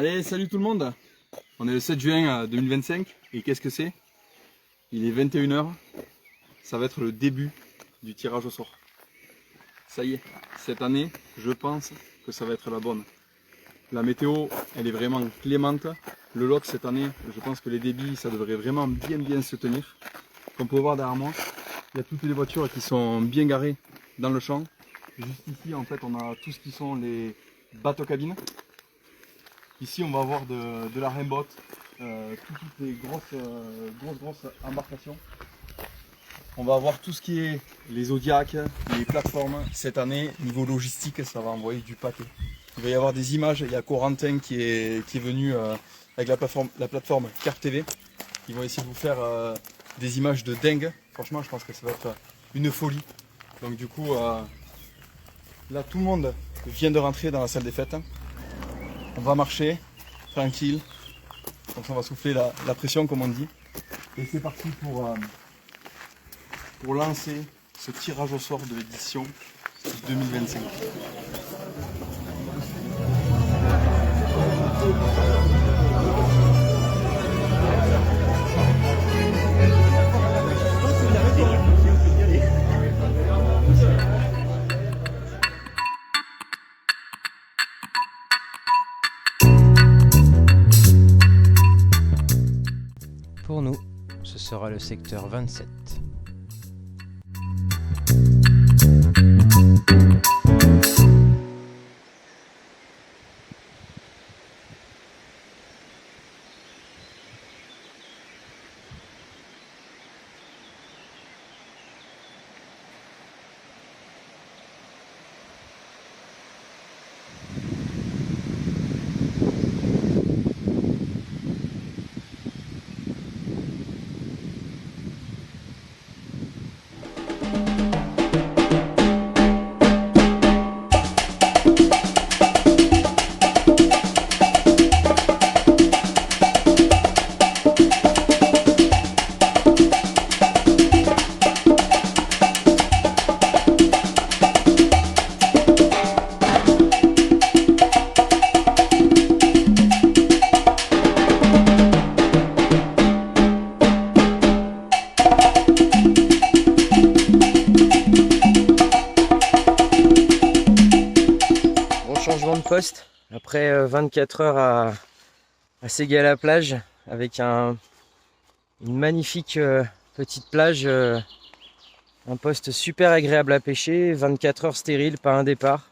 Allez, salut tout le monde. On est le 7 juin 2025 et qu'est-ce que c'est? Il est 21 h. Ça va être le début du tirage au sort. Ça y est, cette année, je pense que ça va être la bonne. La météo, elle est vraiment clémente. Le lock cette année, je pense que les débits, ça devrait vraiment bien se tenir. Comme on peut voir derrière moi, il y a toutes les voitures qui sont bien garées dans le champ. Juste ici, en fait, on a tout ce qui sont les bateaux cabines. Ici, on va avoir de la rainboat, toutes les grosses embarcations. On va avoir tout ce qui est les Zodiac, les plateformes. Cette année, niveau logistique, ça va envoyer du pâté. Il va y avoir des images. Il y a Corentin qui est venu avec la plateforme Carp TV. Ils vont essayer de vous faire des images de dingue. Franchement, je pense que ça va être une folie. Donc du coup, là, tout le monde vient de rentrer dans la salle des fêtes. On va marcher tranquille, donc on va souffler la pression comme on dit. Et c'est parti pour lancer ce tirage au sort de l'édition 2025. Pour nous, ce sera le secteur 27. Changement de poste après 24 heures à Ségala-Plage avec une magnifique petite plage, un poste super agréable à pêcher, 24 heures stérile, pas un départ.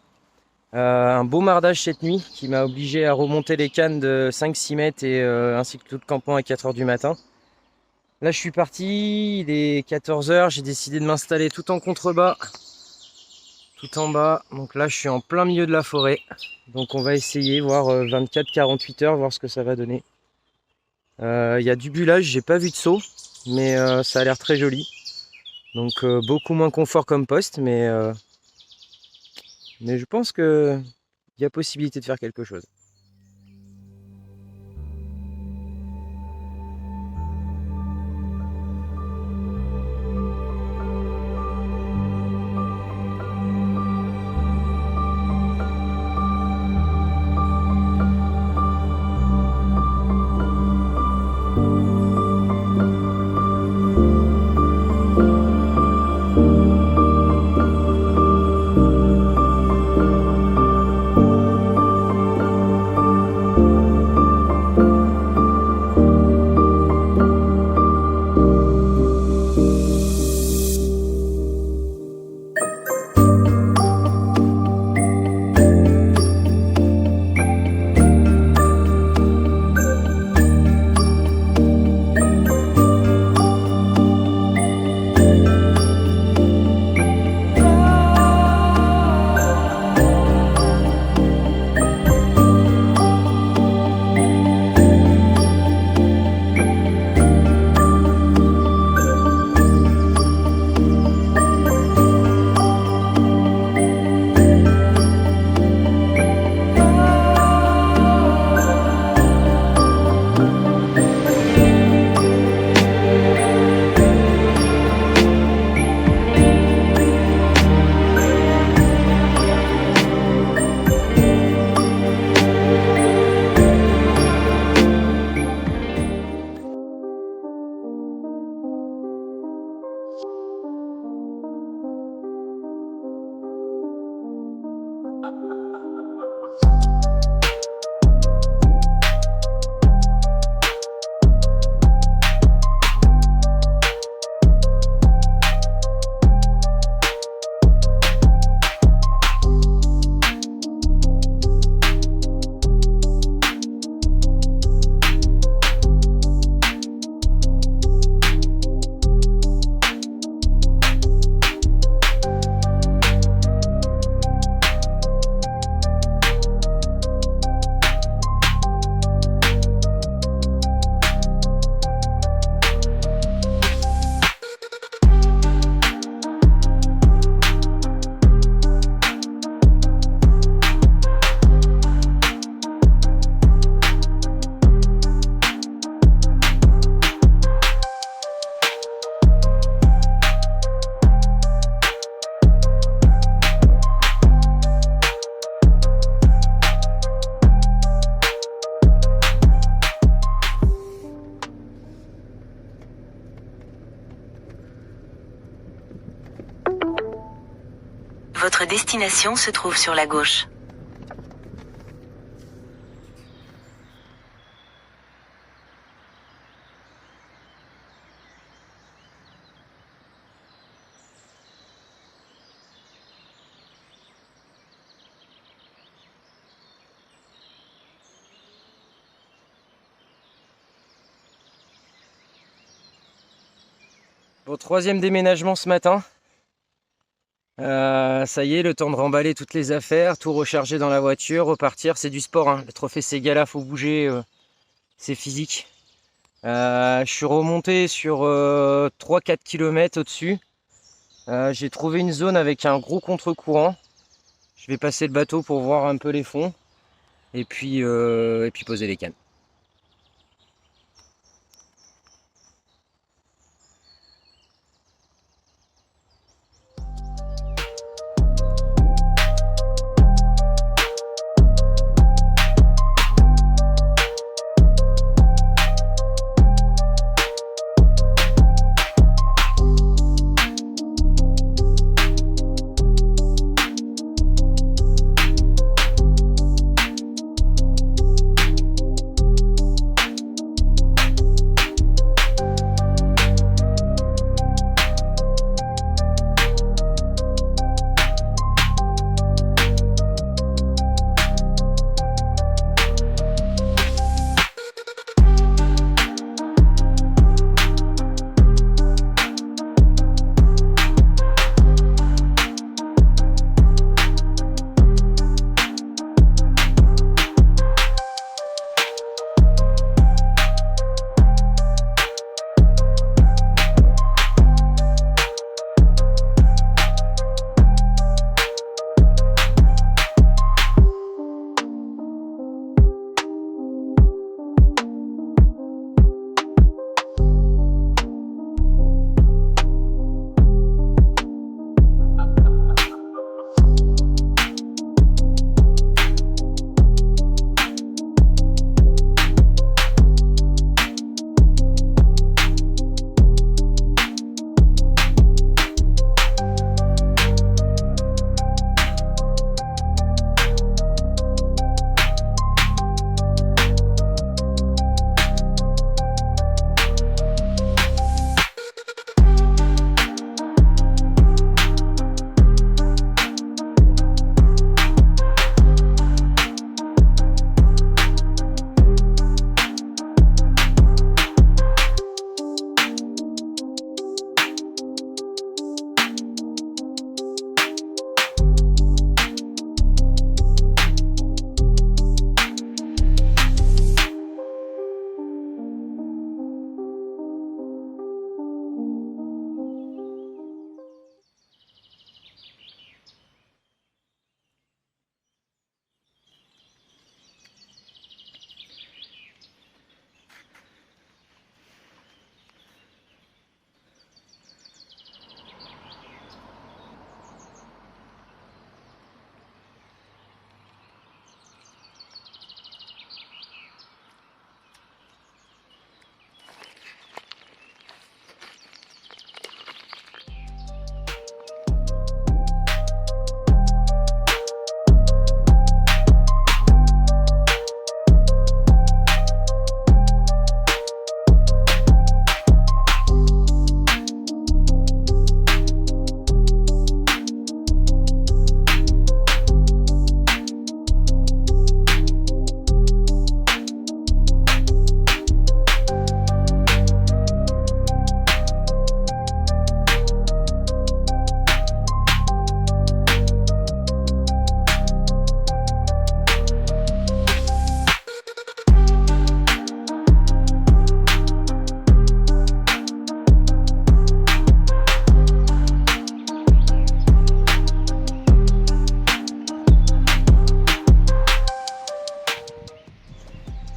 Un beau mardage cette nuit qui m'a obligé à remonter les cannes de 5-6 mètres et ainsi que tout le campement à 4 heures du matin. Là je suis parti, il est 14 heures, j'ai décidé de m'installer tout en contrebas. Tout en bas, donc là je suis en plein milieu de la forêt, donc on va essayer, voir 24-48 heures, voir ce que ça va donner. Il y a du bullage, j'ai pas vu de saut, mais ça a l'air très joli. Donc beaucoup moins confort comme poste, mais je pense qu'il y a possibilité de faire quelque chose. Votre destination se trouve sur la gauche. Bon, troisième déménagement ce matin. Ça y est, le temps de remballer toutes les affaires, tout recharger dans la voiture, repartir. C'est du sport, hein. Le trophée Ségala, faut bouger, c'est physique. Je suis remonté sur 3-4 km au-dessus. J'ai trouvé une zone avec un gros contre-courant. Je vais passer le bateau pour voir un peu les fonds et puis poser les cannes.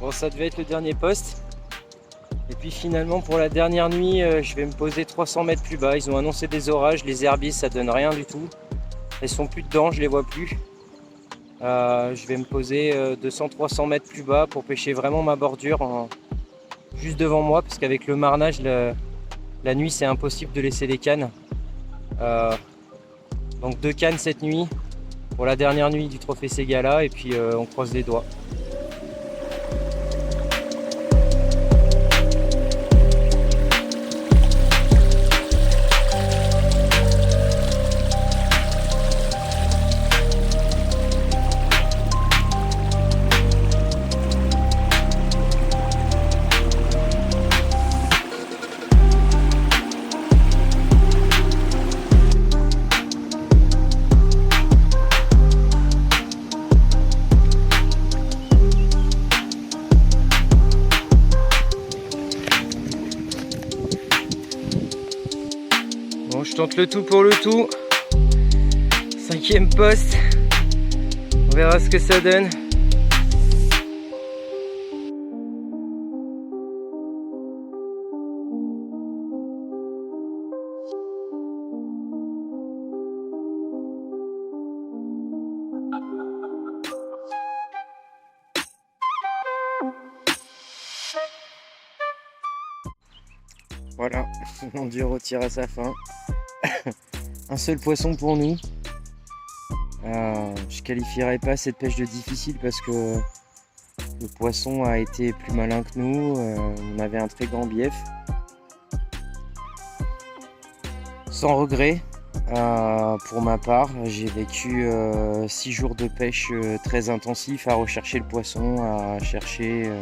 Bon, ça devait être le dernier poste. Et puis finalement pour la dernière nuit, je vais me poser 300 mètres plus bas. Ils ont annoncé des orages, les herbiers ça donne rien du tout. Elles sont plus dedans, je les vois plus. Je vais me poser 200-300 mètres plus bas pour pêcher vraiment ma bordure juste devant moi, parce qu'avec le marnage la nuit c'est impossible de laisser les cannes. Donc 2 cannes cette nuit pour la dernière nuit du trophée Ségala et puis on croise les doigts. Bon, je tente le tout pour le tout. 5e poste. On verra ce que ça donne. Voilà, l'enduro tire à sa fin. Un seul poisson pour nous. Je qualifierais pas cette pêche de difficile parce que le poisson a été plus malin que nous. On avait un très grand bief. Sans regret, pour ma part, j'ai vécu 6 jours de pêche très intensifs à rechercher le poisson, à chercher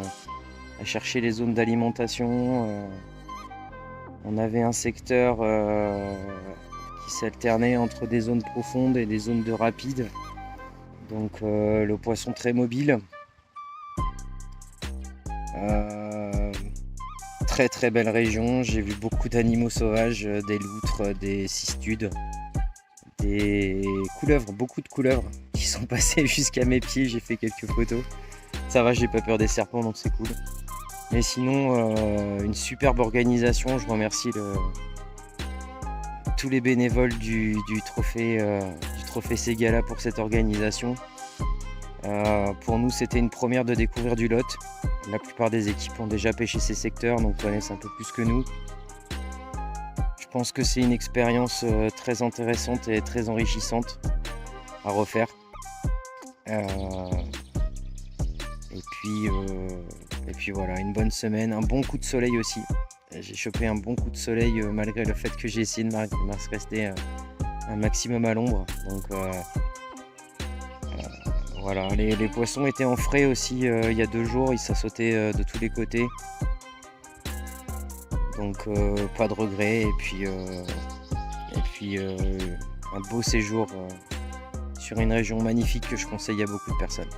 les zones d'alimentation. On avait un secteur qui s'alternait entre des zones profondes et des zones de rapide. Donc le poisson très mobile. Très très belle région. J'ai vu beaucoup d'animaux sauvages, des loutres, des cistudes, des couleuvres, beaucoup de couleuvres qui sont passées jusqu'à mes pieds. J'ai fait quelques photos. Ça va, j'ai pas peur des serpents donc c'est cool. Mais sinon, une superbe organisation. Je remercie tous les bénévoles du trophée Ségala pour cette organisation. Pour nous, c'était une première de découvrir du Lot. La plupart des équipes ont déjà pêché ces secteurs, donc connaissent un peu plus que nous. Je pense que c'est une expérience très intéressante et très enrichissante à refaire. Et puis voilà, une bonne semaine, un bon coup de soleil aussi. J'ai chopé un bon coup de soleil malgré le fait que j'ai essayé de rester un maximum à l'ombre. Donc voilà, les poissons étaient en frais aussi il y a 2 jours, ça sautait de tous les côtés. Donc pas de regret et puis un beau séjour sur une région magnifique que je conseille à beaucoup de personnes.